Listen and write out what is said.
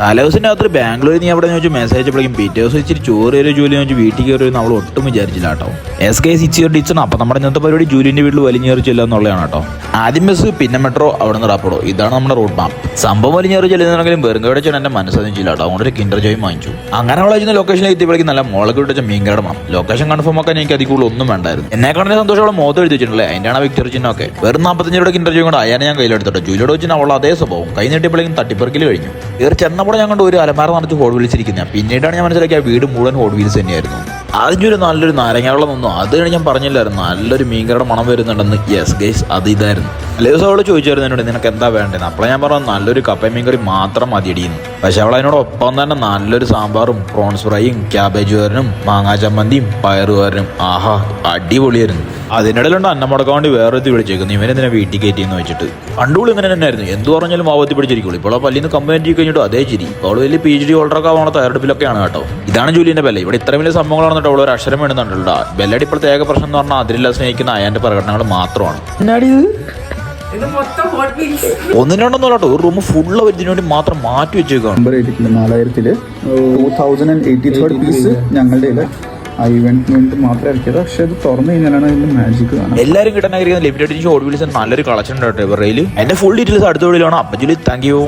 തലേദിവസം രാത്രി ബാംഗ്ലൂരിൽ നീ അവിടെ ചോദിച്ചു മെസ്സേജ് അയച്ചപ്പോഴേക്കും പിറ്റേ ദിവസം ഇച്ചിരി ചോറ് കയറിയ ജോലി ചോദിച്ചു വീട്ടിൽ കയറി നമ്മൾ ഒട്ടും വിചാരിച്ചില്ല കേട്ടോ. SK 6 year teacher. അപ്പം നമ്മുടെ ഇന്നത്തെ പരിപാടി ജൂലിൻ്റെ വീട്ടിൽ വലിഞ്ഞേറി ചെല്ലുക എന്നുള്ളതാണ് കേട്ടോ. ആദ്യം ബസ്, പിന്നെ മെട്രോ, അവിടെ നിന്ന് റാപ്പിഡോ. ഇതാണ് നമ്മുടെ റൂട്ട് മാപ്പ്. സംഭവം വലിഞ്ഞേറി ചെല്ലുന്നെങ്കിലും വെറുങ്കയുടെ ചെന്ന് എൻ്റെ മനസ്സൊന്നും ചെയ്യില്ല കേട്ടോ. അതുകൊണ്ട് ഒരു കിൻഡർ ജോയും വാങ്ങിച്ചു. അങ്ങനെ അവളെ ലൊക്കേഷനിൽ എത്തിയപ്പോഴേക്കും നല്ല മുളക് വിട്ട മീൻകട മണം. ലൊക്കേഷൻ കൺഫേം ആക്കാൻ എനിക്ക് അതിൽ ഒന്നും വേണ്ടായിരുന്നു. എന്നെ കാണുന്ന സന്തോഷം അവളെ മോത്ത് എഴുതി വെച്ചിട്ടുള്ളത്. അതിൻ്റെയാണ് വിക്ടറി ചിഹ്നമൊക്കെ. വെറും 45 രൂപയുടെ കിൻഡർ ജോയും കൊണ്ട് അയാനെ ഞാൻ കയ്യിലെടുത്തോട്ടെ. ജൂലിയോട് വെച്ചാൽ അവൾ അതേ സ്വഭാവം. കൈ നീട്ടിയപ്പോഴേക്കും തട്ടിപ്പറക്കിൽ കഴിഞ്ഞു. കയറി ചെന്നപ്പോൾ ഞാൻ കണ്ട് ഒരു അലമാര നിറച്ച് ഹോട്ട് വീൽസിരിക്കുന്ന. പിന്നീടാണ് ഞാൻ മനസ്സിലാക്കിയ വീട് മുഴുവൻ ഹോട്ട് വീൽസ് തന്നെയായിരുന്നു. അതിൻ്റെ നല്ലൊരു നാരങ്ങാവെള്ളം നിന്നു. അത് ഞാൻ പറഞ്ഞില്ലായിരുന്നു നല്ലൊരു മീൻകറിയുടെ മണം വരുന്നുണ്ടെന്ന്. യെസ് ഗൈസ്, അത് ഇതായിരുന്നു. അല്ലേ ദിവസം അവൾ ചോദിച്ചായിരുന്നു എന്നോട് നിനക്ക് എന്താ വേണ്ടത്. അപ്പോൾ ഞാൻ പറഞ്ഞു നല്ലൊരു കപ്പയും മീൻകറി മാത്രം മതിയടിയുന്നു. പക്ഷെ അവൾ അതിനോടൊപ്പം തന്നെ നല്ലൊരു സാമ്പാറും പ്രോൺസ് ഫ്രൈയും ക്യാബേജ് തോരനും മാങ്ങാ ചമ്മന്തിയും പയറുതോരനും. ആഹാ, അടിപൊളിയായിരുന്നു. അതിനിടയിലുണ്ട് അന്നം മുടക്കാൻ വേണ്ടി വേറൊരുത്തി വിളിച്ചേക്കുന്നു. ഇവനെന്തിനാ വീട്ടിൽ കയറ്റിയെന്ന് വെച്ചിട്ട്. കണ്ടുകൂടി ഇങ്ങനെ തന്നെയായിരുന്നു. എന്ത് പറഞ്ഞാലും മാവത്തി പിടിച്ചിരിക്കുള്ളൂ. ഇപ്പോൾ പല്ലിന്ന് കമ്പനി ചെയ്ത് കഴിഞ്ഞിട്ട് അതേ ചിരി. അവൾ വലിയ PhD ഹോൾഡറൊക്കെ ആവണ തയ്യാറെടുപ്പിലൊക്കെയാണ് കേട്ടോ. ഇതാണ് ജൂലിൻ്റെ ബെല്ല. ഇവിടെ ഇത്ര വലിയ സംഭവങ്ങളാണെന്നിട്ട് അവൾ ഒരു അക്ഷരം വേണമെന്നുണ്ടല്ലോ. ബെല്ലടി പ്രത്യേക പ്രശ്നം എന്ന് പറഞ്ഞാൽ അതിലെല്ലാം സ്നേഹിക്കുന്ന അയാൻ്റെ പ്രകടനങ്ങൾ മാത്രമാണ്. ഒന്നിനൊന്നും കേട്ടോ, ഒരു റൂം ഫുള്ള് ഇതിനു വേണ്ടി മാത്രം മാറ്റി വെച്ചേക്കാണ്. 4083 പീസ് ഞങ്ങളുടെ ഇവന്റിന് വേണ്ടി മാത്രമേ ഇറക്കിയത്. പക്ഷെ അത് തുറന്നു കഴിഞ്ഞാലാണ് അതിന്റെ മാജിക് കാണാം. എല്ലാവരും കിട്ടാൻ ലിമിറ്റഡ് എഡിഷൻ ഹോട്ട് വീൽസ് നല്ലൊരു കളക്ഷൻ ഉണ്ട് കേട്ടോ ഇവരുടെ. എന്റെ ഫുൾ ഡീറ്റെയിൽസ് അടുത്ത വീഡിയോയിലാണ്. അപ്പം ജൂലി, താങ്ക് യു.